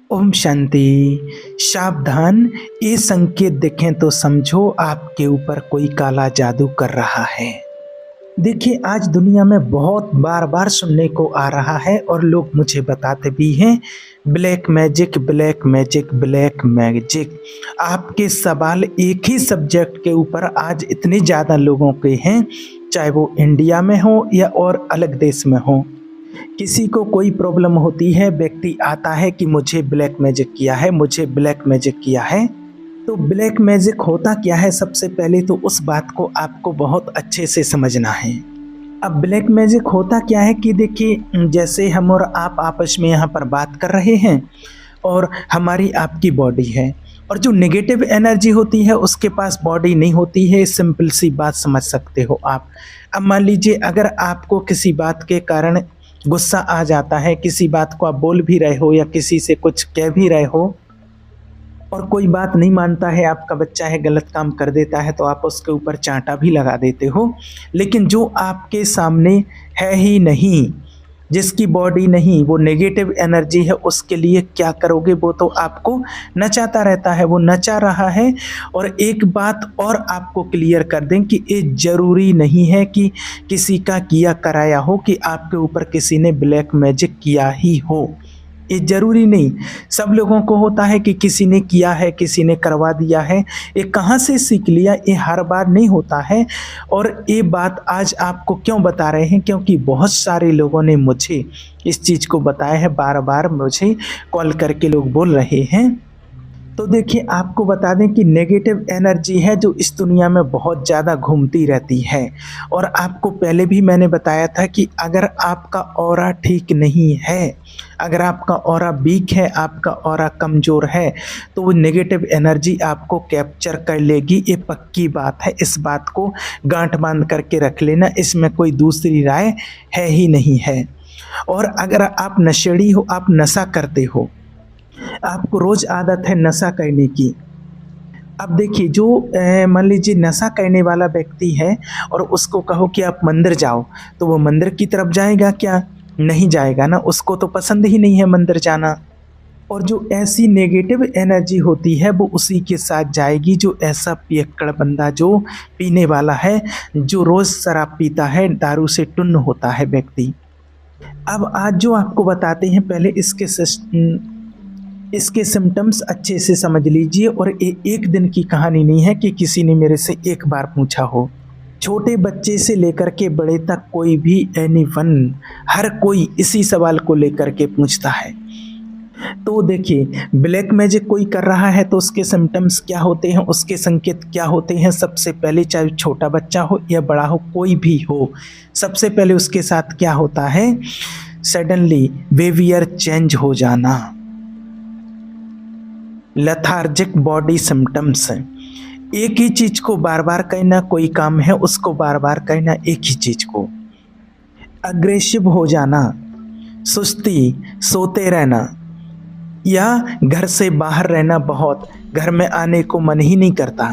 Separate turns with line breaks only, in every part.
ओम शांति। सावधान, ये संकेत देखें तो समझो आपके ऊपर कोई काला जादू कर रहा है। देखिए, आज दुनिया में बहुत बार बार सुनने को आ रहा है और लोग मुझे बताते भी हैं, black magic, black magic, black magic. आपके सवाल एक ही सब्जेक्ट के ऊपर आज इतने ज़्यादा लोगों के हैं, चाहे वो इंडिया में हो या और अलग देश में हो। किसी को कोई प्रॉब्लम होती है, व्यक्ति आता है कि मुझे ब्लैक मैजिक किया है, मुझे ब्लैक मैजिक किया है। तो ब्लैक मैजिक होता क्या है, सबसे पहले तो उस बात को आपको बहुत अच्छे से समझना है। अब ब्लैक मैजिक होता क्या है कि देखिए, जैसे हम और आप आपस में यहाँ पर बात कर रहे हैं और हमारी आपकी बॉडी है और जो नेगेटिव एनर्जी होती है उसके पास बॉडी नहीं होती है। सिंपल सी बात समझ सकते हो आप। अब मान लीजिए, अगर आपको किसी बात के कारण गुस्सा आ जाता है, किसी बात को आप बोल भी रहे हो या किसी से कुछ कह भी रहे हो और कोई बात नहीं मानता है, आपका बच्चा है, गलत काम कर देता है, तो आप उसके ऊपर चांटा भी लगा देते हो। लेकिन जो आपके सामने है ही नहीं, जिसकी बॉडी नहीं, वो नेगेटिव एनर्जी है, उसके लिए क्या करोगे? वो तो आपको नचाता रहता है, वो नचा रहा है। और एक बात और आपको क्लियर कर दें कि ये ज़रूरी नहीं है कि किसी का किया कराया हो, कि आपके ऊपर किसी ने ब्लैक मैजिक किया ही हो। ये ज़रूरी नहीं। सब लोगों को होता है कि किसी ने किया है, किसी ने करवा दिया है। ये कहाँ से सीख लिया? ये हर बार नहीं होता है। और ये बात आज आपको क्यों बता रहे हैं? क्योंकि बहुत सारे लोगों ने मुझे इस चीज़ को बताया है, बार बार मुझे कॉल करके लोग बोल रहे हैं। तो देखिए, आपको बता दें कि नेगेटिव एनर्जी है जो इस दुनिया में बहुत ज़्यादा घूमती रहती है। और आपको पहले भी मैंने बताया था कि अगर आपका ऑरा ठीक नहीं है, अगर आपका ऑरा वीक है, आपका ऑरा कमज़ोर है, तो वो नेगेटिव एनर्जी आपको कैप्चर कर लेगी। ये पक्की बात है, इस बात को गांठ बांध करके रख लेना, इसमें कोई दूसरी राय है ही नहीं है। और अगर आप नशेड़ी हो, आप नशा करते हो, आपको रोज़ आदत है नशा करने की। अब देखिए, जो मान लीजिए नशा करने वाला व्यक्ति है और उसको कहो कि आप मंदिर जाओ, तो वो मंदिर की तरफ जाएगा क्या? नहीं जाएगा ना, उसको तो पसंद ही नहीं है मंदिर जाना। और जो ऐसी नेगेटिव एनर्जी होती है वो उसी के साथ जाएगी, जो ऐसा पियक्कड़ बंदा, जो पीने वाला है, जो रोज़ शराब पीता है, दारू से टुन्न होता है व्यक्ति। अब आज जो आपको बताते हैं, पहले इसके सिम्टम्स अच्छे से समझ लीजिए। और ये एक दिन की कहानी नहीं है कि किसी ने मेरे से एक बार पूछा हो। छोटे बच्चे से लेकर के बड़े तक कोई भी, एनीवन, हर कोई इसी सवाल को लेकर के पूछता है। तो देखिए, ब्लैक मैजिक कोई कर रहा है तो उसके सिम्टम्स क्या होते हैं, उसके संकेत क्या होते हैं? सबसे पहले, चाहे छोटा बच्चा हो या बड़ा हो, कोई भी हो, सबसे पहले उसके साथ क्या होता है? सडनली बिहेवियर चेंज हो जाना, लेथार्जिक बॉडी सिम्टम्स। एक ही चीज को बार बार कहना, कोई काम है उसको बार बार कहना एक ही चीज को। अग्रेसिव हो जाना, सुस्ती, सोते रहना या घर से बाहर रहना, बहुत घर में आने को मन ही नहीं करता।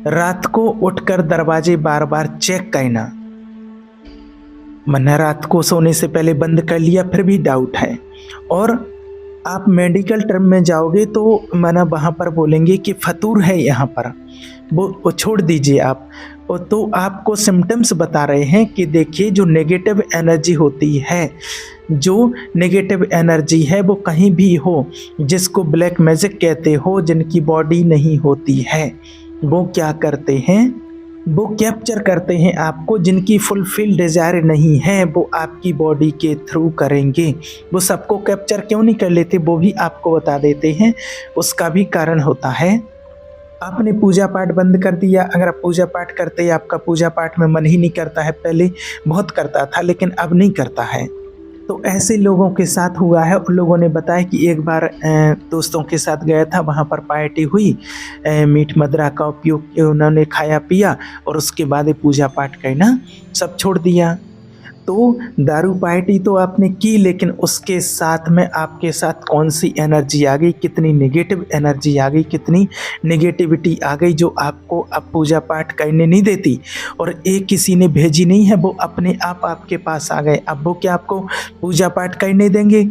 रात को उठकर दरवाजे बार बार चेक करना, मैंने रात को सोने से पहले बंद कर लिया फिर भी डाउट है। और आप मेडिकल टर्म में जाओगे तो माना वहाँ पर बोलेंगे कि फतूर है यहाँ पर, वो छोड़ दीजिए आप। तो आपको सिम्टम्स बता रहे हैं कि देखिए, जो नेगेटिव एनर्जी होती है, जो नेगेटिव एनर्जी है वो कहीं भी हो, जिसको ब्लैक मैजिक कहते हो, जिनकी बॉडी नहीं होती है, वो क्या करते हैं? वो कैप्चर करते हैं आपको। जिनकी फुलफिल डिज़ायर नहीं है वो आपकी बॉडी के थ्रू करेंगे। वो सबको कैप्चर क्यों नहीं कर लेते, वो भी आपको बता देते हैं। उसका भी कारण होता है, आपने पूजा पाठ बंद कर दिया। अगर आप पूजा पाठ करते, आपका पूजा पाठ में मन ही नहीं करता है, पहले बहुत करता था लेकिन अब नहीं करता है, तो ऐसे लोगों के साथ हुआ है। उन लोगों ने बताया कि एक बार दोस्तों के साथ गया था, वहाँ पर पार्टी हुई, मीट मदिरा का उपयोग उन्होंने खाया पिया और उसके बाद पूजा पाठ करना सब छोड़ दिया। तो दारू पार्टी तो आपने की, लेकिन उसके साथ में आपके साथ कौन सी एनर्जी आ गई, कितनी नेगेटिव एनर्जी आ गई, कितनी नेगेटिविटी आ गई जो आपको अब पूजा पाठ करने नहीं देती। और एक किसी ने भेजी नहीं है, वो अपने आप आपके पास आ गए। अब वो क्या आपको पूजा पाठ करने देंगे?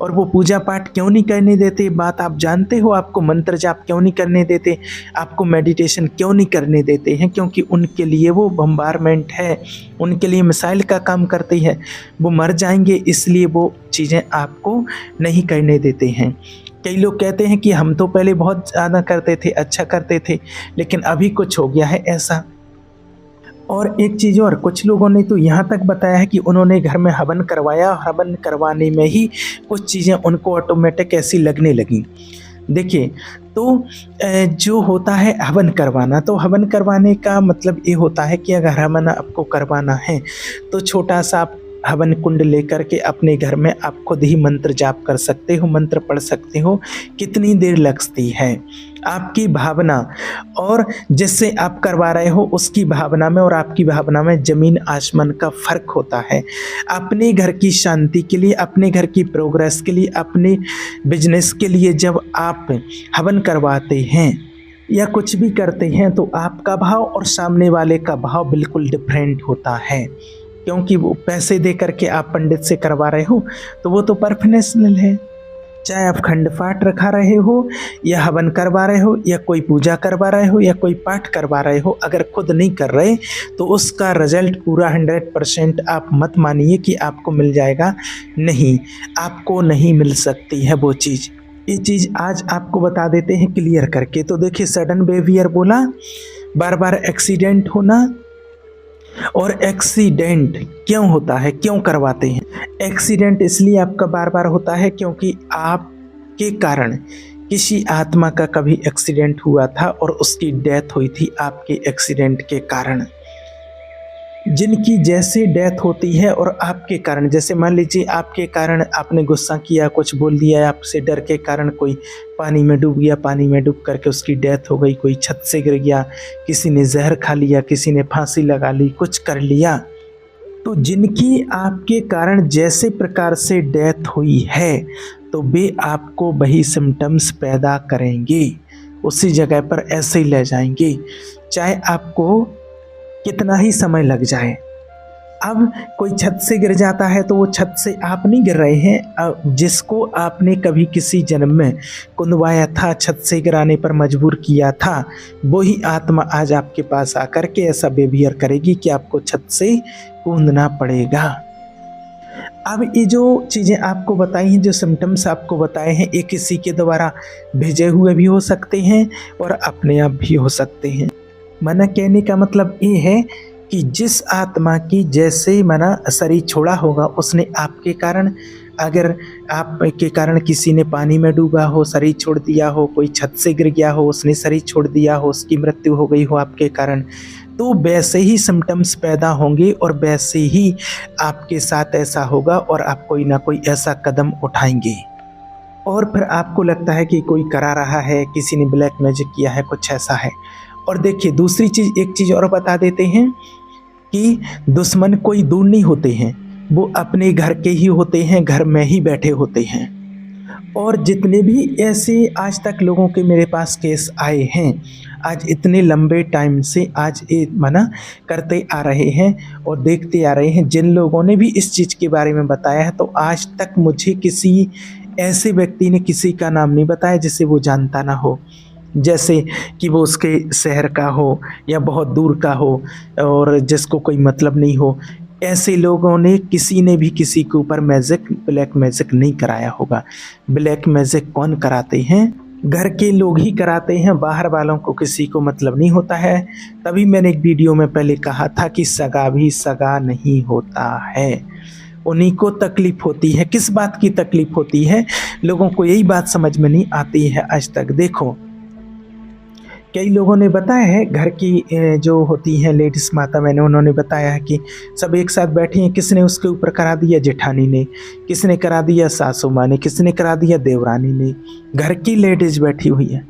और वो पूजा पाठ क्यों नहीं करने देते, बात आप जानते हो। आपको मंत्र जाप क्यों नहीं करने देते, आपको मेडिटेशन क्यों नहीं करने देते हैं? क्योंकि उनके लिए वो बम्बारमेंट है, उनके लिए मिसाइल का काम करती है, वो मर जाएंगे, इसलिए वो चीज़ें आपको नहीं करने देते हैं। कई लोग कहते हैं कि हम तो पहले बहुत ज़्यादा करते थे, अच्छा करते थे, लेकिन अभी कुछ हो गया है ऐसा। और एक चीज़ और, कुछ लोगों ने तो यहाँ तक बताया है कि उन्होंने घर में हवन करवाया, हवन करवाने में ही कुछ चीज़ें उनको ऑटोमेटिक ऐसी लगने लगी। देखिए, तो जो होता है हवन करवाना, तो हवन करवाने का मतलब ये होता है कि अगर हवन आपको करवाना है तो छोटा सा आप हवन कुंड लेकर के अपने घर में आप खुद ही मंत्र जाप कर सकते हो, मंत्र पढ़ सकते हो। कितनी देर लगती है, आपकी भावना और जिससे आप करवा रहे हो उसकी भावना में और आपकी भावना में ज़मीन आसमान का फ़र्क होता है। अपने घर की शांति के लिए, अपने घर की प्रोग्रेस के लिए, अपने बिजनेस के लिए जब आप हवन करवाते हैं या कुछ भी करते हैं तो आपका भाव और सामने वाले का भाव बिल्कुल डिफरेंट होता है। क्योंकि वो पैसे दे करके आप पंडित से करवा रहे हो तो वो तो प्रोफेशनल है। चाहे आप खंड पाठ रखा रहे हो या हवन करवा रहे हो या कोई पूजा करवा रहे हो या कोई पाठ करवा रहे हो, अगर खुद नहीं कर रहे तो उसका रिजल्ट पूरा 100% आप मत मानिए कि आपको मिल जाएगा। नहीं, आपको नहीं मिल सकती है वो चीज़। ये चीज़ आज आपको बता देते हैं क्लियर करके। तो देखिए, सडन बिहेवियर बोला, बार बार एक्सीडेंट होना। और एक्सीडेंट क्यों होता है, क्यों करवाते हैं? एक्सीडेंट इसलिए आपका बार बार होता है क्योंकि आपके कारण किसी आत्मा का कभी एक्सीडेंट हुआ था और उसकी डेथ हुई थी आपके एक्सीडेंट के कारण। जिनकी जैसे डेथ होती है और आपके कारण, जैसे मान लीजिए आपके कारण आपने गुस्सा किया, कुछ बोल दिया, आपसे डर के कारण कोई पानी में डूब गया, पानी में डूब करके उसकी डेथ हो गई, कोई छत से गिर गया, किसी ने जहर खा लिया, किसी ने फांसी लगा ली, कुछ कर लिया। तो जिनकी आपके कारण जैसे प्रकार से डेथ हुई है तो वे आपको वही सिम्टम्स पैदा करेंगे, उसी जगह पर ऐसे ही ले जाएंगे, चाहे आपको कितना ही समय लग जाए। अब कोई छत से गिर जाता है तो वो छत से आप नहीं गिर रहे हैं, जिसको आपने कभी किसी जन्म में कुंदवाया था, छत से गिराने पर मजबूर किया था, वही आत्मा आज आपके पास आकर के ऐसा बिहेवियर करेगी कि आपको छत से कूदना पड़ेगा। अब ये जो चीज़ें आपको बताई हैं, जो सिम्टम्स आपको बताए हैं, ये किसी के द्वारा भेजे हुए भी हो सकते हैं और अपने आप भी हो सकते हैं। मना कहने का मतलब ये है कि जिस आत्मा की जैसे मना शरीर छोड़ा होगा, उसने आपके कारण, अगर आपके कारण किसी ने पानी में डूबा हो, शरीर छोड़ दिया हो, कोई छत से गिर गया हो, उसने शरीर छोड़ दिया हो, उसकी मृत्यु हो गई हो आपके कारण, तो वैसे ही सिम्टम्स पैदा होंगे और वैसे ही आपके साथ ऐसा होगा और आप कोई ना कोई ऐसा कदम उठाएंगे। और फिर आपको लगता है कि कोई करा रहा है, किसी ने ब्लैक मैजिक किया है, कुछ ऐसा है। और देखिए, दूसरी चीज़, एक चीज़ और बता देते हैं कि दुश्मन कोई दूर नहीं होते हैं, वो अपने घर के ही होते हैं, घर में ही बैठे होते हैं। और जितने भी ऐसे आज तक लोगों के मेरे पास केस आए हैं, आज इतने लंबे टाइम से आज ये मना करते आ रहे हैं और देखते आ रहे हैं, जिन लोगों ने भी इस चीज़ के बारे में बताया है, तो आज तक मुझे किसी ऐसे व्यक्ति ने किसी का नाम नहीं बताया जिसे वो जानता ना हो, जैसे कि वो उसके शहर का हो या बहुत दूर का हो और जिसको कोई मतलब नहीं हो। ऐसे लोगों ने, किसी ने भी किसी के ऊपर मैजिक, ब्लैक मैजिक नहीं कराया होगा। ब्लैक मैजिक कौन कराते हैं? घर के लोग ही कराते हैं, बाहर वालों को किसी को मतलब नहीं होता है। तभी मैंने एक वीडियो में पहले कहा था कि सगा भी सगा नहीं होता है, उन्हीं को तकलीफ होती है। किस बात की तकलीफ होती है? लोगों को यही बात समझ में नहीं आती है आज तक। देखो, कई लोगों ने बताया है, घर की जो होती हैं लेडीज़ माता, मैंने उन्होंने बताया है कि सब एक साथ बैठी हैं, किसने उसके ऊपर करा दिया? जेठानी ने, किसने करा दिया? सासू माँ ने, किसने करा दिया? देवरानी ने। घर की लेडीज़ बैठी हुई है,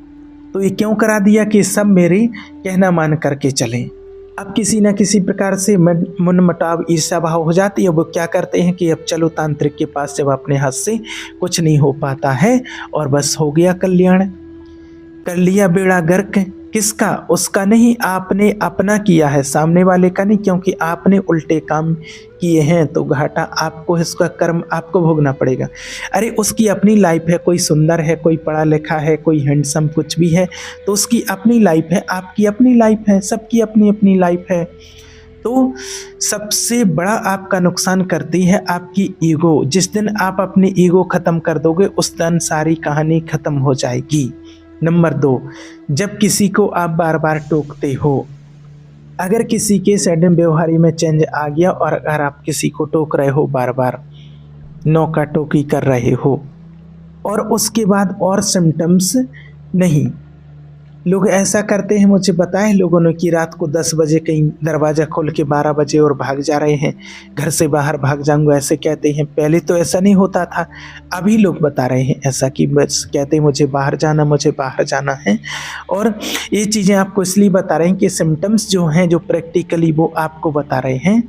तो ये क्यों करा दिया? कि सब मेरे कहना मान करके चलें। अब किसी ना किसी प्रकार से मनमुटाव ईर्ष्या भाव हो जाती है। वो क्या करते हैं कि अब चलो तांत्रिक के पास, जब अपने हाथ से कुछ नहीं हो पाता है और बस हो गया कल्याण, कर लिया बेड़ा गर्क। किसका? उसका नहीं, आपने अपना किया है, सामने वाले का नहीं, क्योंकि आपने उल्टे काम किए हैं तो घाटा आपको, इसका कर्म आपको भोगना पड़ेगा। अरे उसकी अपनी लाइफ है, कोई सुंदर है, कोई पढ़ा लिखा है, कोई हैंडसम कुछ भी है, तो उसकी अपनी लाइफ है, आपकी अपनी लाइफ है, सबकी अपनी अपनी लाइफ है। तो सबसे बड़ा आपका नुकसान करती है आपकी ईगो। जिस दिन आप अपनी ईगो खत्म कर दोगे उस दिन सारी कहानी खत्म हो जाएगी। नंबर 2, जब किसी को आप बार बार टोकते हो, अगर किसी के सडन व्यवहारी में चेंज आ गया और अगर आप किसी को टोक रहे हो, बार बार नौका टोकी कर रहे हो और उसके बाद और सिम्टम्स नहीं, लोग ऐसा करते हैं, मुझे बताएं लोगों ने कि रात को 10 बजे कहीं दरवाज़ा खोल के 12 बजे और भाग जा रहे हैं, घर से बाहर भाग जाऊंगा ऐसे कहते हैं। पहले तो ऐसा नहीं होता था, अभी लोग बता रहे हैं ऐसा कि बस कहते हैं मुझे बाहर जाना, मुझे बाहर जाना है। और ये चीज़ें आपको इसलिए बता रहे हैं कि सिम्टम्स जो हैं, जो प्रैक्टिकली वो आपको बता रहे हैं।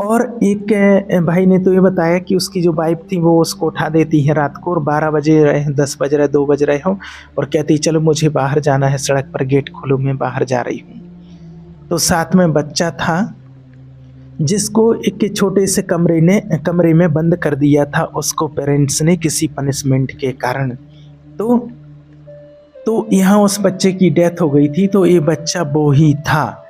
और एक भाई ने तो ये बताया कि उसकी जो वाइफ थी वो उसको उठा देती है रात को, और 12 बजे रहे, 10 बज रहे, 2 बज रहे हो, और कहती चलो मुझे बाहर जाना है, सड़क पर गेट खोलो मैं बाहर जा रही हूँ। तो साथ में बच्चा था जिसको एक छोटे से कमरे में बंद कर दिया था उसको पेरेंट्स ने किसी पनिशमेंट के कारण। तो यहाँ उस बच्चे की डेथ हो गई थी। तो ये बच्चा वो ही था,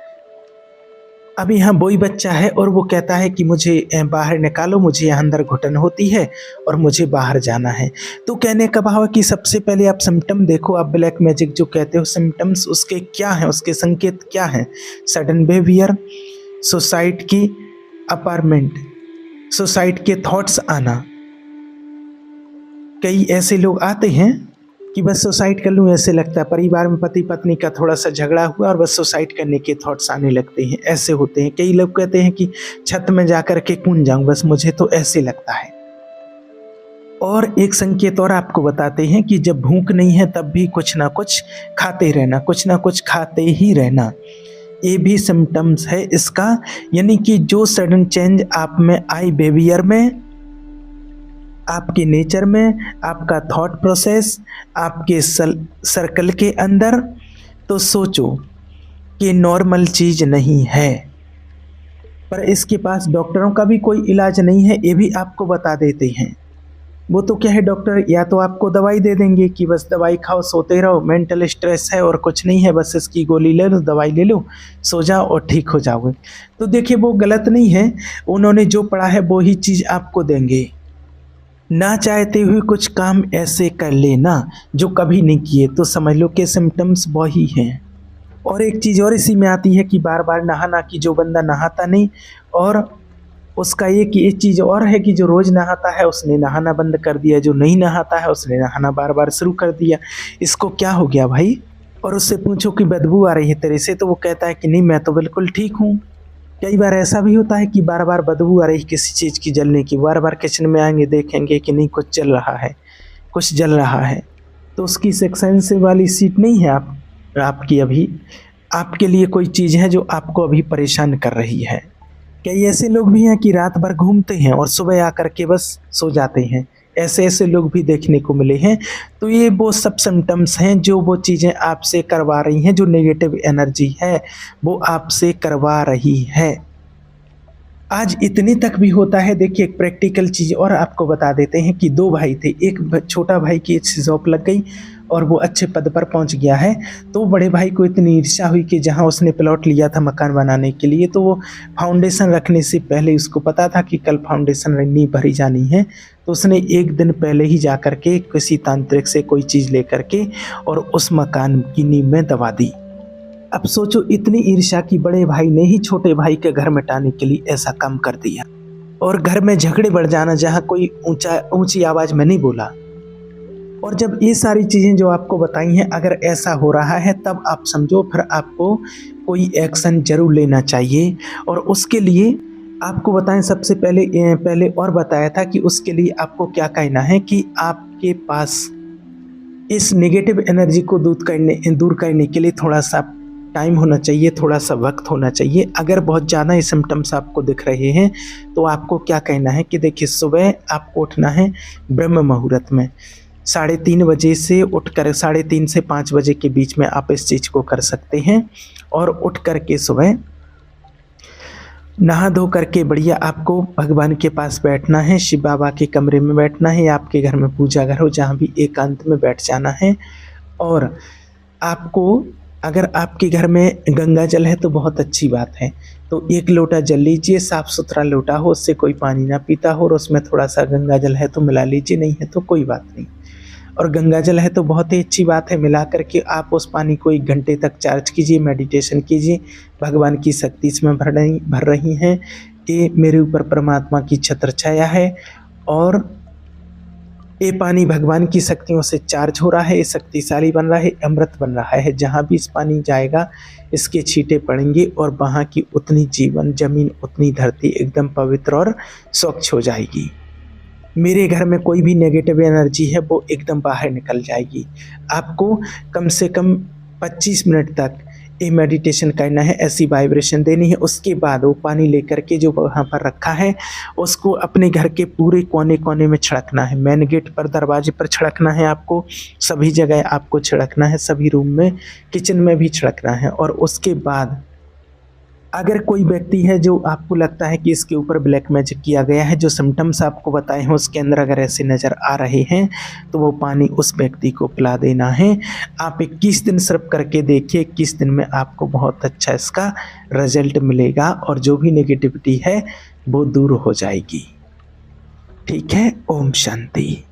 अभी यहाँ वही बच्चा है और वो कहता है कि मुझे बाहर निकालो, मुझे यहाँ अंदर घुटन होती है और मुझे बाहर जाना है। तो कहने का भाव है कि सबसे पहले आप सिम्टम देखो, आप ब्लैक मैजिक जो कहते हो सिम्टम्स उसके क्या हैं, उसके संकेत क्या हैं। सडन बिहेवियर, सुसाइड की अपार्टमेंट, सुसाइड के थॉट्स आना। कई ऐसे लोग आते हैं कि बस सुसाइड कर लूँ ऐसे लगता है, परिवार में पति पत्नी का थोड़ा सा झगड़ा हुआ और बस सुसाइड करने के थॉट्स आने लगते हैं, ऐसे होते हैं। कई लोग कहते हैं कि छत में जाकर के कूद जाऊं, बस मुझे तो ऐसे लगता है। और एक संकेत और आपको बताते हैं कि जब भूख नहीं है तब भी कुछ ना कुछ खाते रहना, कुछ ना कुछ खाते ही रहना, ये भी सिम्टम्स है इसका। यानी कि जो सडन चेंज आप में आई, बिहेवियर में, आपके नेचर में, आपका थॉट प्रोसेस, आपके सर्कल के अंदर, तो सोचो कि नॉर्मल चीज़ नहीं है। पर इसके पास डॉक्टरों का भी कोई इलाज नहीं है, ये भी आपको बता देते हैं। वो तो क्या है, डॉक्टर या तो आपको दवाई दे देंगे कि बस दवाई खाओ, सोते रहो, मेंटल स्ट्रेस है और कुछ नहीं है, बस इसकी गोली ले लो, दवाई ले लो, सो जाओ और ठीक हो जाओगे। तो देखिए वो गलत नहीं है, उन्होंने जो पढ़ा है वो ही चीज़ आपको देंगे। ना चाहते हुए कुछ काम ऐसे कर लेना जो कभी नहीं किए, तो समझ लो कि सिम्टम्स वही हैं। और एक चीज़ और इसी में आती है कि बार बार नहाना, कि जो बंदा नहाता नहीं, और उसका ये कि एक चीज़ और है कि जो रोज़ नहाता है उसने नहाना बंद कर दिया, जो नहीं नहाता है उसने नहाना बार बार शुरू कर दिया। इसको क्या हो गया भाई? और उससे पूछो कि बदबू आ रही है तेरे से, तो वो कहता है कि नहीं मैं तो बिल्कुल ठीक हूँ। कई बार ऐसा भी होता है कि बार बार बदबू आ रही किसी चीज़ की जलने की, बार बार किचन में आएंगे देखेंगे कि नहीं कुछ जल रहा है, कुछ जल रहा है, तो उसकी सेक्शन से वाली सीट नहीं है आपकी, अभी आपके लिए कोई चीज़ है जो आपको अभी परेशान कर रही है। कई ऐसे लोग भी हैं कि रात भर घूमते हैं और सुबह आकर के बस सो जाते हैं, ऐसे ऐसे लोग भी देखने को मिले हैं। तो ये वो सब सिम्टम्स हैं जो वो चीज़ें आपसे करवा रही हैं, जो नेगेटिव एनर्जी है वो आपसे करवा रही है। आज इतनी तक भी होता है। देखिए एक प्रैक्टिकल चीज़ और आपको बता देते हैं कि 2 भाई थे, एक छोटा भाई की जॉब लग गई और वो अच्छे पद पर पहुंच गया है। तो बड़े भाई को इतनी ईर्ष्या हुई कि जहां उसने प्लॉट लिया था मकान बनाने के लिए, तो वो फाउंडेशन रखने से पहले उसको पता था कि कल फाउंडेशन नींव भरी जानी है, तो उसने एक दिन पहले ही जा कर के किसी तांत्रिक से कोई चीज़ लेकर के और उस मकान की नींव में दबा दी। अब सोचो इतनी ईर्ष्या की बड़े भाई ने ही छोटे भाई के घर मिटाने के लिए ऐसा काम कर दिया, और घर में झगड़े बढ़ जाना जहाँ कोई ऊंची आवाज़ में नहीं बोला। और जब ये सारी चीज़ें जो आपको बताई हैं अगर ऐसा हो रहा है तब आप समझो फिर आपको कोई एक्शन जरूर लेना चाहिए। और उसके लिए आपको बताएं, सबसे पहले और बताया था कि उसके लिए आपको क्या कहना है कि आपके पास इस नेगेटिव एनर्जी को दूर करने के लिए थोड़ा सा टाइम होना चाहिए, थोड़ा सा वक्त होना चाहिए। अगर बहुत ज़्यादा ये सिम्टम्स आपको दिख रहे हैं तो आपको क्या कहना है कि देखिए सुबह आपको उठना है ब्रह्म मुहूर्त में, 3:30 बजे से उठकर 3:30 से 5 बजे के बीच में आप इस चीज़ को कर सकते हैं। और उठ कर के सुबह नहा धो करके बढ़िया आपको भगवान के पास बैठना है, शिव बाबा के कमरे में बैठना है या आपके घर में पूजा घर हो जहाँ भी, एकांत में बैठ जाना है। और आपको, अगर आपके घर में गंगा जल है तो बहुत अच्छी बात है, तो 1 लोटा जल लीजिए, साफ़ सुथरा लोटा हो, उससे कोई पानी ना पीता हो, और उसमें थोड़ा सा गंगा जल है तो मिला लीजिए, नहीं है तो कोई बात नहीं। और गंगा जल है तो बहुत ही अच्छी बात है, मिला करके आप उस पानी को 1 घंटे तक चार्ज कीजिए, मेडिटेशन कीजिए। भगवान की शक्ति इसमें भर रही हैं कि मेरे ऊपर परमात्मा की छत्र छाया है और ये पानी भगवान की शक्तियों से चार्ज हो रहा है, ये शक्तिशाली बन रहा है, अमृत बन रहा है। जहाँ भी इस पानी जाएगा इसके छींटे पड़ेंगे और वहाँ की उतनी जीवन ज़मीन, उतनी धरती एकदम पवित्र और स्वच्छ हो जाएगी। मेरे घर में कोई भी नेगेटिव एनर्जी है वो एकदम बाहर निकल जाएगी। आपको कम से कम 25 मिनट तक ये मेडिटेशन करना है, ऐसी वाइब्रेशन देनी है। उसके बाद वो पानी लेकर के जो वहाँ पर रखा है उसको अपने घर के पूरे कोने-कोने में छिड़कना है। मेन गेट पर, दरवाजे पर छिड़कना है आपको, सभी जगह आपको छिड़कना है, सभी रूम में, किचन में भी छिड़कना है। और उसके बाद अगर कोई व्यक्ति है जो आपको लगता है कि इसके ऊपर ब्लैक मैजिक किया गया है, जो सिम्टम्स आपको बताए हैं उसके अंदर अगर ऐसे नज़र आ रहे हैं तो वो पानी उस व्यक्ति को पिला देना है। आप 21 दिन सिर्फ करके देखिए, 21 दिन में आपको बहुत अच्छा इसका रिजल्ट मिलेगा और जो भी नेगेटिविटी है वो दूर हो जाएगी। ठीक है, ओम शांति।